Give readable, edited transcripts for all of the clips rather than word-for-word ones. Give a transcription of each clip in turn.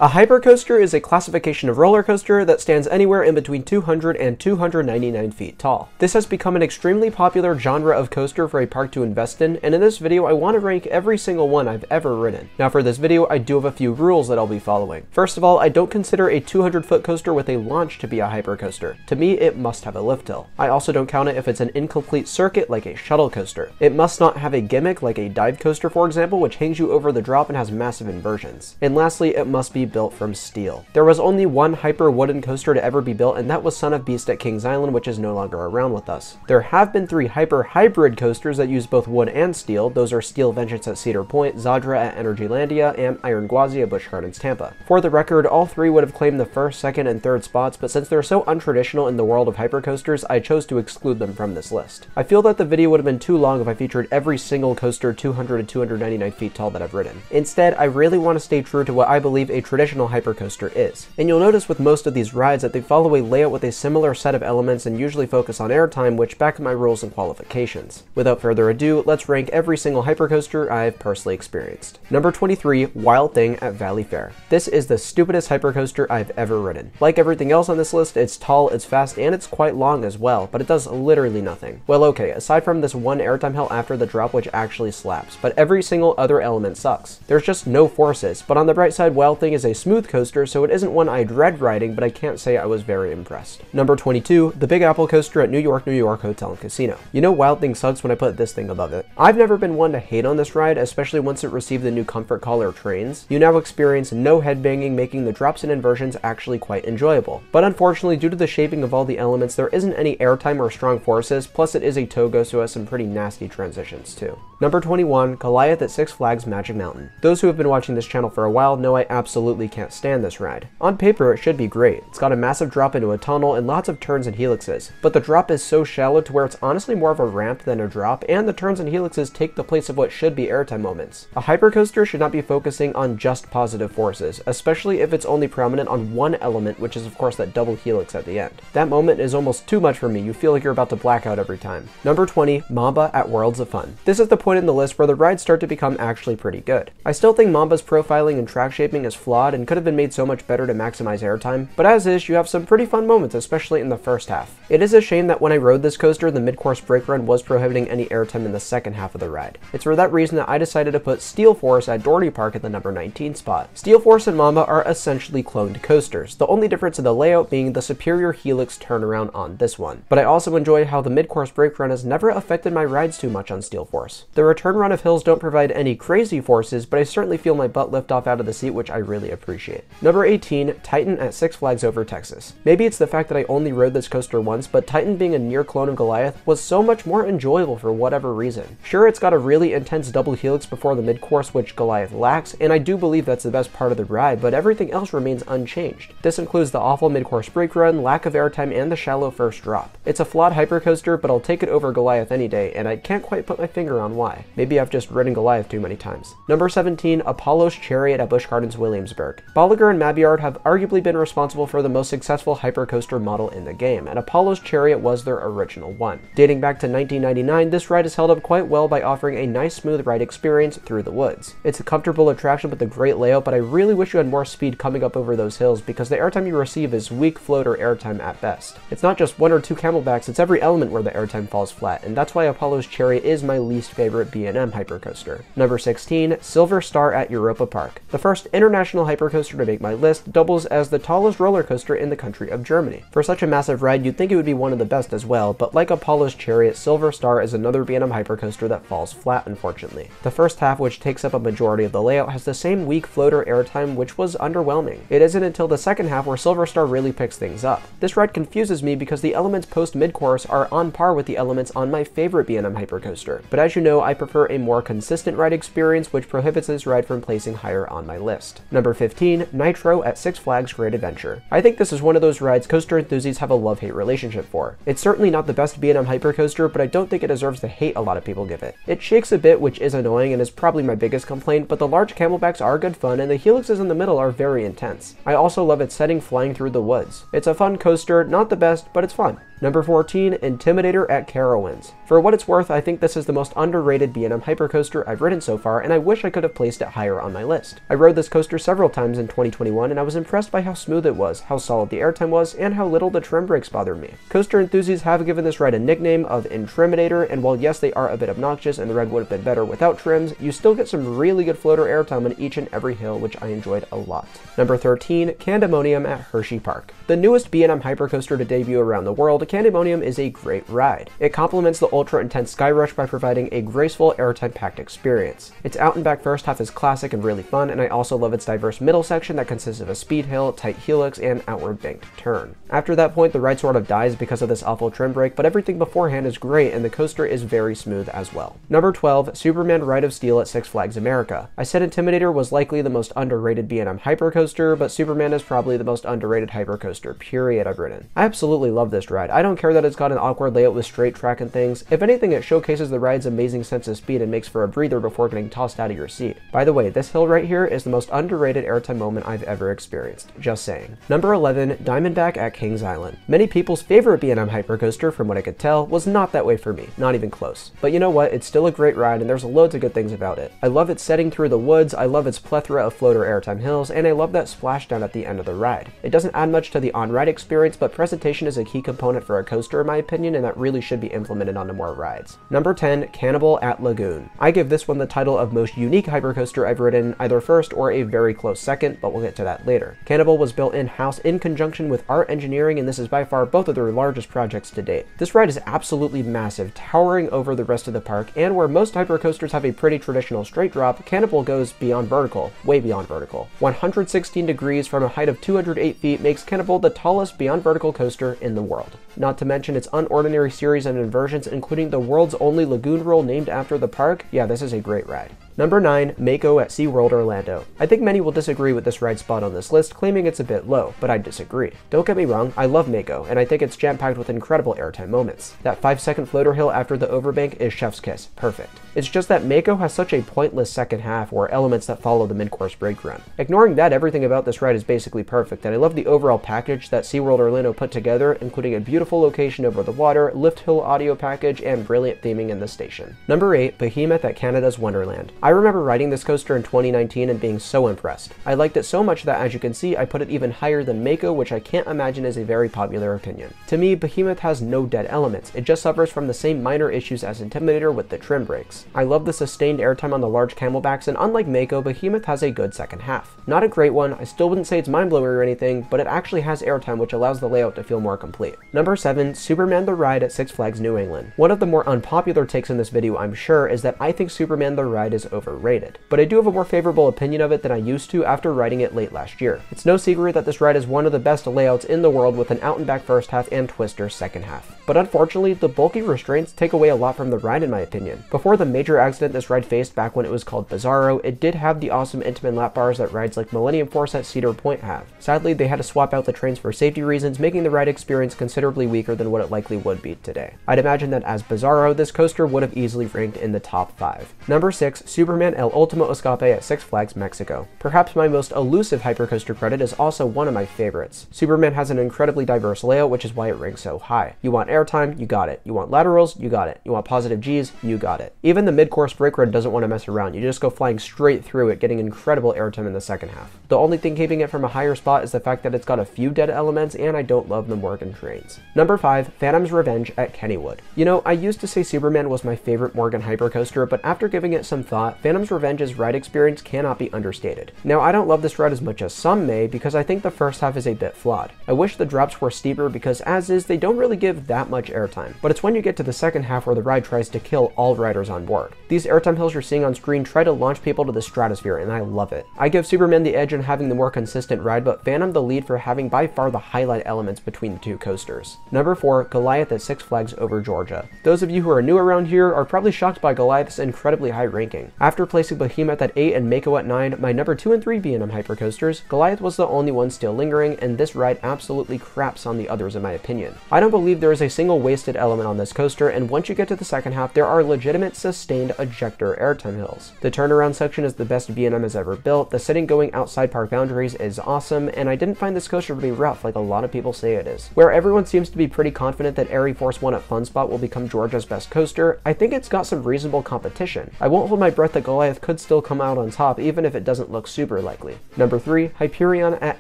A hypercoaster is a classification of roller coaster that stands anywhere in between 200 and 299 feet tall. This has become an extremely popular genre of coaster for a park to invest in, and in this video I want to rank every single one I've ever ridden. Now for this video I do have a few rules that I'll be following. First of all, I don't consider a 200-foot coaster with a launch to be a hypercoaster. To me, it must have a lift hill. I also don't count it if it's an incomplete circuit like a shuttle coaster. It must not have a gimmick like a dive coaster, for example, which hangs you over the drop and has massive inversions. And lastly, it must be built from steel. There was only one hyper wooden coaster to ever be built, and that was Son of Beast at Kings Island, which is no longer around with us. There have been 3 hyper hybrid coasters that use both wood and steel. Those are Steel Vengeance at Cedar Point, Zadra at Energylandia, and Iron Gwazi at Busch Gardens Tampa. For the record, all 3 would have claimed the first, second, and third spots, but since they're so untraditional in the world of hypercoasters, I chose to exclude them from this list. I feel that the video would have been too long if I featured every single coaster 200 to 299 feet tall that I've ridden. Instead, I really want to stay true to what I believe a traditional hypercoaster is. And you'll notice with most of these rides that they follow a layout with a similar set of elements and usually focus on airtime, which back up my rules and qualifications. Without further ado, let's rank every single hypercoaster I've personally experienced. Number 23, Wild Thing at Valley Fair. This is the stupidest hypercoaster I've ever ridden. Like everything else on this list, it's tall, it's fast, and it's quite long as well, but it does literally nothing. Well, okay, aside from this one airtime hill after the drop which actually slaps, but every single other element sucks. There's just no forces, but on the bright side, Wild Thing is a smooth coaster, so it isn't one I dread riding, but I can't say I was very impressed. Number 22, the Big Apple coaster at New York Hotel and Casino. You know Wild Thing sucks when I put this thing above it. I've never been one to hate on this ride, especially once it received the new Comfort Collar trains. You now experience no headbanging, making the drops and inversions actually quite enjoyable. But unfortunately, due to the shaping of all the elements, there isn't any airtime or strong forces, plus it is a togo, so it has some pretty nasty transitions too. Number 21, Goliath at Six Flags Magic Mountain. Those who have been watching this channel for a while know I absolutely can't stand this ride. On paper, it should be great. It's got a massive drop into a tunnel and lots of turns and helixes, but the drop is so shallow to where it's honestly more of a ramp than a drop, and the turns and helixes take the place of what should be airtime moments. A hypercoaster should not be focusing on just positive forces, especially if it's only prominent on one element, which is of course that double helix at the end. That moment is almost too much for me. You feel like you're about to black out every time. Number 20, Mamba at Worlds of Fun. This is the point in the list where the rides start to become actually pretty good. I still think Mamba's profiling and track shaping is flawed and could have been made so much better to maximize airtime, but as is, you have some pretty fun moments, especially in the first half. It is a shame that when I rode this coaster, the mid-course brake run was prohibiting any airtime in the second half of the ride. It's for that reason that I decided to put Steel Force at Doherty Park at the number 19 spot. Steel Force and Mamba are essentially cloned coasters, the only difference in the layout being the superior helix turnaround on this one. But I also enjoy how the mid-course brake run has never affected my rides too much on Steel Force. The return run of hills don't provide any crazy forces, but I certainly feel my butt lift off out of the seat, which I really appreciate. Number 18, Titan at Six Flags Over Texas. Maybe it's the fact that I only rode this coaster once, but Titan being a near clone of Goliath was so much more enjoyable for whatever reason. Sure, it's got a really intense double helix before the mid-course, which Goliath lacks, and I do believe that's the best part of the ride, but everything else remains unchanged. This includes the awful mid-course brake run, lack of airtime, and the shallow first drop. It's a flawed hypercoaster, but I'll take it over Goliath any day, and I can't quite put my finger on why. Maybe I've just ridden Goliath too many times. Number 17, Apollo's Chariot at Busch Gardens Williamsburg. Bolliger and Mabiard have arguably been responsible for the most successful hypercoaster model in the game, and Apollo's Chariot was their original one. Dating back to 1999, this ride has held up quite well by offering a nice smooth ride experience through the woods. It's a comfortable attraction with a great layout, but I really wish you had more speed coming up over those hills because the airtime you receive is weak floater airtime at best. It's not just 1 or 2 camelbacks, it's every element where the airtime falls flat, and that's why Apollo's Chariot is my least favorite B&M hypercoaster. Number 16, Silver Star at Europa Park. The first international hypercoaster to make my list, doubles as the tallest roller coaster in the country of Germany. For such a massive ride, you'd think it would be one of the best as well, but like Apollo's Chariot, Silver Star is another B&M hypercoaster that falls flat, unfortunately. The first half, which takes up a majority of the layout, has the same weak floater airtime, which was underwhelming. It isn't until the second half where Silver Star really picks things up. This ride confuses me because the elements post mid-course are on par with the elements on my favorite B&M hypercoaster, but as you know, I prefer a more consistent ride experience, which prohibits this ride from placing higher on my list. Number 15, Nitro at Six Flags Great Adventure. I think this is one of those rides coaster enthusiasts have a love-hate relationship for. It's certainly not the best B&M hypercoaster, but I don't think it deserves the hate a lot of people give it. It shakes a bit, which is annoying and is probably my biggest complaint, but the large camelbacks are good fun and the helixes in the middle are very intense. I also love its setting flying through the woods. It's a fun coaster, not the best, but it's fun. Number 14, Intimidator at Carowinds. For what it's worth, I think this is the most underrated B&M hypercoaster I've ridden so far, and I wish I could have placed it higher on my list. I rode this coaster several times in 2021, and I was impressed by how smooth it was, how solid the airtime was, and how little the trim brakes bothered me. Coaster enthusiasts have given this ride a nickname of Intimidator, and while yes, they are a bit obnoxious and the ride would have been better without trims, you still get some really good floater airtime on each and every hill, which I enjoyed a lot. Number 13, Candemonium at Hershey Park. The newest B&M hypercoaster to debut around the world, Candemonium is a great ride. It complements the ultra-intense Skyrush by providing a graceful, airtime-packed experience. Its out and back first half is classic and really fun, and I also love its diverse middle section that consists of a speed hill, tight helix, and outward banked turn. After that point, the ride sort of dies because of this awful trim brake, but everything beforehand is great, and the coaster is very smooth as well. Number 12, Superman Ride of Steel at Six Flags America. I said Intimidator was likely the most underrated B&M hypercoaster, but Superman is probably the most underrated hypercoaster, period, I've ridden. I absolutely love this ride. I don't care that it's got an awkward layout with straight track and things. If anything, it showcases the ride's amazing sense of speed and makes for a breather before getting tossed out of your seat. By the way, this hill right here is the most underrated airtime moment I've ever experienced. Just saying. Number 11, Diamondback at Kings Island. Many people's favorite B&M hypercoaster, from what I could tell, was not that way for me. Not even close. But you know what? It's still a great ride, and there's loads of good things about it. I love its setting through the woods, I love its plethora of floater airtime hills, and I love that splashdown at the end of the ride. It doesn't add much to the on-ride experience, but presentation is a key component for a coaster in my opinion, and that really should be implemented onto more rides. Number 10, Cannibal at Lagoon. I give this one the title of most unique hypercoaster I've ridden, either first or a very close second, but we'll get to that later. Cannibal was built in-house in conjunction with Art Engineering, and this is by far both of their largest projects to date. This ride is absolutely massive, towering over the rest of the park, and where most hypercoasters have a pretty traditional straight drop, Cannibal goes beyond vertical, way beyond vertical. 116 degrees from a height of 208 feet makes Cannibal the tallest beyond vertical coaster in the world. Not to mention its unordinary series of inversions, including the world's only lagoon roll named after the park. Yeah, this is a great ride. Number 9, Mako at SeaWorld Orlando. I think many will disagree with this ride spot on this list, claiming it's a bit low, but I disagree. Don't get me wrong, I love Mako, and I think it's jam-packed with incredible airtime moments. That 5-second floater hill after the overbank is chef's kiss, perfect. It's just that Mako has such a pointless second half or elements that follow the mid-course brake run. Ignoring that, everything about this ride is basically perfect, and I love the overall package that SeaWorld Orlando put together, including a beautiful location over the water, lift hill audio package, and brilliant theming in the station. Number 8, Behemoth at Canada's Wonderland. I remember riding this coaster in 2019 and being so impressed. I liked it so much that, as you can see, I put it even higher than Mako, which I can't imagine is a very popular opinion. To me, Behemoth has no dead elements. It just suffers from the same minor issues as Intimidator with the trim brakes. I love the sustained airtime on the large camelbacks, and unlike Mako, Behemoth has a good second half. Not a great one, I still wouldn't say it's mind-blowing or anything, but it actually has airtime which allows the layout to feel more complete. Number 7, Superman the Ride at Six Flags New England. One of the more unpopular takes in this video, I'm sure, is that I think Superman the Ride is overrated. But I do have a more favorable opinion of it than I used to after riding it late last year. It's no secret that this ride is one of the best layouts in the world with an out and back first half and twister second half. But unfortunately, the bulky restraints take away a lot from the ride in my opinion. Before the major accident this ride faced back when it was called Bizarro, it did have the awesome Intamin lap bars that rides like Millennium Force at Cedar Point have. Sadly, they had to swap out the trains for safety reasons, making the ride experience considerably weaker than what it likely would be today. I'd imagine that as Bizarro, this coaster would have easily ranked in the top 5. Number 6, Superman El Ultimo Escape at Six Flags Mexico. Perhaps my most elusive hypercoaster credit is also one of my favorites. Superman has an incredibly diverse layout, which is why it ranks so high. You want airtime, you got it. You want laterals, you got it. You want positive G's, you got it. Even the mid-course brake run doesn't want to mess around. You just go flying straight through it, getting incredible airtime in the second half. The only thing keeping it from a higher spot is the fact that it's got a few dead elements, and I don't love the Morgan trains. Number 5, Phantom's Revenge at Kennywood. You know, I used to say Superman was my favorite Morgan hypercoaster, but after giving it some thought, Phantom's Revenge's ride experience cannot be understated. Now, I don't love this ride as much as some may, because I think the first half is a bit flawed. I wish the drops were steeper because as is, they don't really give that much airtime. But it's when you get to the second half where the ride tries to kill all riders on board. These airtime hills you're seeing on screen try to launch people to the stratosphere, and I love it. I give Superman the edge in having the more consistent ride, but Phantom the lead for having by far the highlight elements between the two coasters. Number 4, Goliath at Six Flags Over Georgia. Those of you who are new around here are probably shocked by Goliath's incredibly high ranking. After placing Behemoth at 8 and Mako at 9, my number 2 and 3 B&M hypercoasters, Goliath was the only one still lingering, and this ride absolutely craps on the others in my opinion. I don't believe there is a single wasted element on this coaster, and once you get to the second half, there are legitimate sustained ejector airtime hills. The turnaround section is the best V&M has ever built, the sitting going outside park boundaries is awesome, and I didn't find this coaster to be rough like a lot of people say it is. Where everyone seems to be pretty confident that Airy Force 1 at Fun Spot will become Georgia's best coaster, I think it's got some reasonable competition. I won't hold my breath that Goliath could still come out on top, even if it doesn't look super likely. Number 3, Hyperion at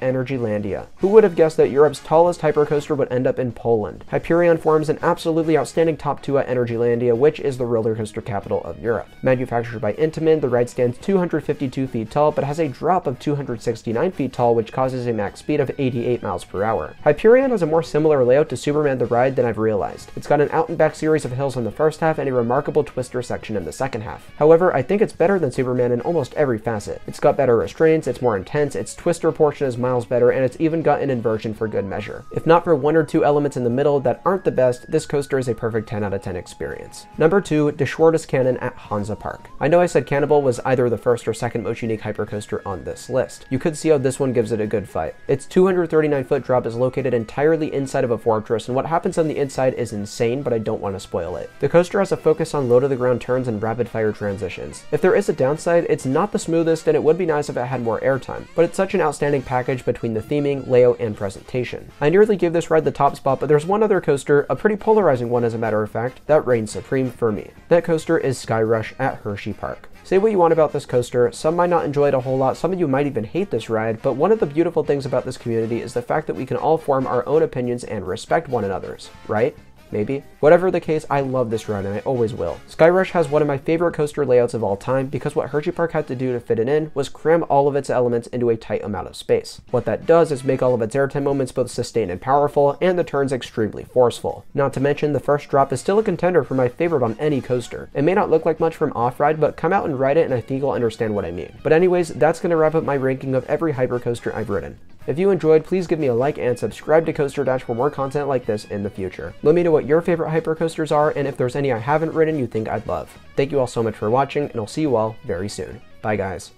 Energylandia. Who would have guessed that Europe's tallest hypercoaster would end up in Poland? Hyperion forms an absolutely outstanding top 2 at Energylandia, which is the roller coaster capital of Europe. Manufactured by Intamin, the ride stands 252 feet tall, but has a drop of 269 feet tall, which causes a max speed of 88 miles per hour. Hyperion has a more similar layout to Superman the Ride than I've realized. It's got an out and back series of hills in the first half and a remarkable twister section in the second half. However, I think it's better than Superman in almost every facet. It's got better restraints, it's more intense, its twister portion is miles better, and it's even got an inversion for good measure. If not for 1 or 2 elements in the middle that aren't the best, this coaster is a perfect 10 out of 10 experience. Number 2, De Cannon at Hansa Park. I know I said Cannibal was either the first or second most unique hypercoaster on this list. You could see how this one gives it a good fight. Its 239-foot drop is located entirely inside of a fortress, and what happens on the inside is insane, but I don't want to spoil it. The coaster has a focus on low-to-the-ground turns and rapid-fire transitions. If there is a downside, it's not the smoothest, and it would be nice if it had more airtime, but it's such an outstanding package between the theming, layout, and presentation. I nearly gave this ride the top spot, but there's one other coaster, a pretty polarizing one as a matter of fact, that reigns supreme for me. That coaster is Sky Rush at Hershey Park. Say what you want about this coaster, some might not enjoy it a whole lot, some of you might even hate this ride, but one of the beautiful things about this community is the fact that we can all form our own opinions and respect one another's, right? Maybe. Whatever the case, I love this ride and I always will. Sky Rush has one of my favorite coaster layouts of all time because what Hershey Park had to do to fit it in was cram all of its elements into a tight amount of space. What that does is make all of its airtime moments both sustained and powerful, and the turns extremely forceful. Not to mention, the first drop is still a contender for my favorite on any coaster. It may not look like much from off-ride, but come out and ride it and I think you'll understand what I mean. But anyways, that's going to wrap up my ranking of every hypercoaster I've ridden. If you enjoyed, please give me a like and subscribe to Coaster Dash for more content like this in the future. Let me know what your favorite hypercoasters are and if there's any I haven't ridden you think I'd love. Thank you all so much for watching, and I'll see you all very soon. Bye guys.